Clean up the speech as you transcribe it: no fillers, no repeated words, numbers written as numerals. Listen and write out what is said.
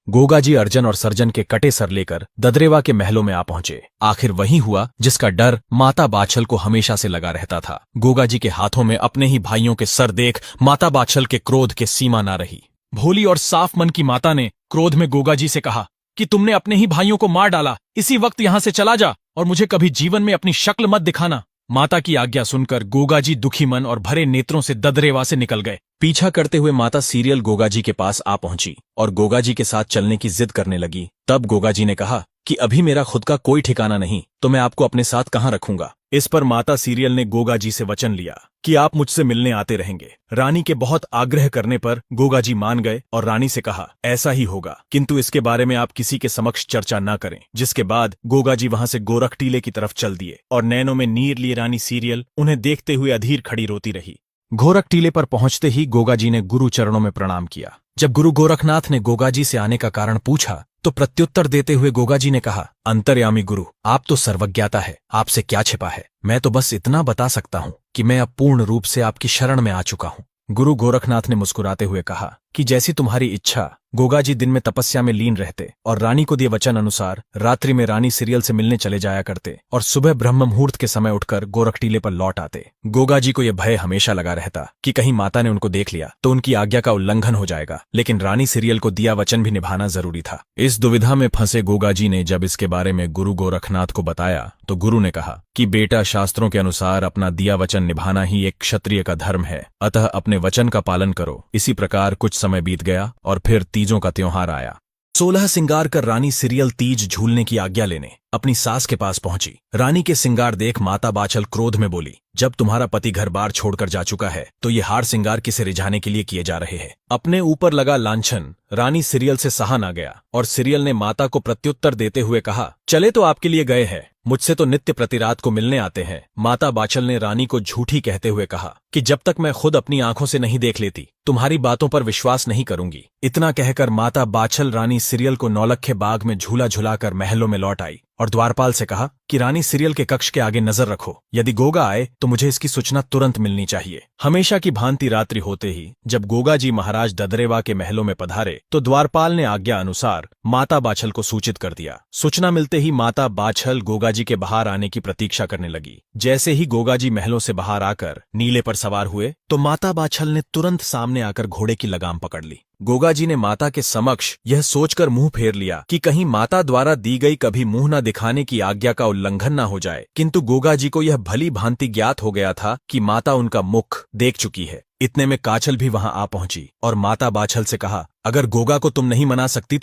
गोगा जी अर्जन और सर्जन के कटे सर लेकर ददरेवा के महलों में आ पहुंचे। आखिर वही हुआ जिसका डर माता बाछल को हमेशा से लगा रहता था। गोगा जी के हाथों में अपने ही भाइयों के सर देख माता बाछल के क्रोध के सीमा ना रही। भोली और साफ मन की माता ने क्रोध में गोगा जी से कहा कि तुमने अपने ही भाइयों को मार डाला, इसी वक्त यहां से चला जा और मुझे कभी जीवन में अपनी शक्ल मत दिखाना। माता की आज्ञा सुनकर गोगा जी दुखी मन और भरे नेत्रों से ददरेवा से निकल गए। पीछा करते हुए माता सीरियल गोगा जी के पास आ पहुंची और गोगा जी के साथ चलने की जिद करने लगी। तब गोगा जी ने कहा कि अभी मेरा खुद का कोई ठिकाना नहीं, तो मैं आपको अपने साथ कहां रखूंगा। इस पर माता सीरियल ने गोगा जी से वचन लिया कि आप मुझसे मिलने आते रहेंगे। रानी के बहुत आग्रह करने पर गोगा जी मान गए और रानी से कहा ऐसा ही होगा, किंतु इसके बारे में आप किसी के समक्ष चर्चा न करें। जिसके बाद गोगा जी वहां से गोरख टीले की तरफ चल दिए और नैनों में नीर लिए रानी सीरियल उन्हें देखते हुए अधीर खड़ी रोती रही। गोरख टीले पर पहुंचते ही गोगा जी ने गुरु चरणों में प्रणाम किया। जब गुरु गोरखनाथ ने गोगा जी से आने का कारण पूछा तो प्रत्युत्तर देते हुए गोगा जी ने कहा, अंतर्यामी गुरु, आप तो सर्वज्ञाता है, आपसे क्या छिपा है। मैं तो बस इतना बता सकता हूं कि मैं अब पूर्ण रूप से आपकी शरण में आ चुका हूं। गुरु गोरखनाथ ने मुस्कुराते हुए कहा कि जैसी तुम्हारी इच्छा। गोगा जी दिन में तपस्या में लीन रहते और रानी को दिए वचन अनुसार रात्रि में रानी सीरियल से मिलने चले जाया करते और सुबह ब्रह्म मुहूर्त के समय उठकर गोरख टीले पर लौट आते। गोगा जी को यह भय हमेशा लगा रहता कि कहीं माता ने उनको देख लिया तो उनकी आज्ञा का उल्लंघन हो जाएगा, लेकिन रानी सीरियल को दिया वचन भी निभाना जरूरी था। इस दुविधा में फंसे गोगा जी ने जब इसके बारे में गुरु गोरखनाथ को बताया तो गुरु ने कहा कि बेटा, शास्त्रों के अनुसार अपना दिया वचन निभाना ही एक क्षत्रिय का धर्म है, अतः अपने वचन का पालन करो। इसी प्रकार कुछ समय बीत गया और फिर तीजों का त्योहार आया। 16 सिंगार कर रानी सीरियल तीज झूलने की आज्ञा लेने अपनी सास के पास पहुंची। रानी के सिंगार देख माता बाछल क्रोध में बोली, जब तुम्हारा पति घर बार छोड़कर जा चुका है तो ये हार सिंगार किसे रिझाने के लिए किए जा रहे हैं। अपने ऊपर लगा लांछन रानी सीरियल से सहा ना गया और सीरियल ने माता को प्रत्युत्तर देते हुए कहा, चले तो आपके लिए गए हैं, मुझसे तो नित्य प्रति रात को मिलने आते हैं। माता बाछल ने रानी को झूठी कहते हुए कहा कि जब तक मैं खुद अपनी आंखों से नहीं देख लेती तुम्हारी बातों पर विश्वास नहीं करूंगी। इतना कहकर माता बाछल रानी सीरियल को नौलखे बाग में झूला झुलाकर महलों में लौट आई और द्वारपाल से कहा कि रानी सीरियल के कक्ष के आगे नजर रखो, यदि गोगा आए तो मुझे इसकी सूचना तुरंत मिलनी चाहिए। हमेशा की भांति रात्रि होते ही जब गोगा जी महाराज ददरेवा के महलों में पधारे तो द्वारपाल ने आज्ञा अनुसार माता बाछल को सूचित कर दिया। सूचना मिलते ही माता बाछल गोगा जी के बाहर आने की प्रतीक्षा करने लगी। जैसे ही गोगा जी महलों से बाहर आकर नीले पर सवार हुए तो माता बाछल ने तुरंत सामने आकर घोड़े की लगाम पकड़ ली। गोगा जी ने माता के समक्ष यह सोचकर मुंह फेर लिया कि कहीं माता द्वारा दी गई कभी मुंह न दिखाने की आज्ञा का उल्लंघन न हो जाए, किंतु गोगा जी को यह भली भांति ज्ञात हो गया था कि माता उनका मुख देख चुकी है। इतने में काछल भी वहां आ पहुंची और माता बाछल से कहा, अगर गोगा को तुम नहीं मना सकती तो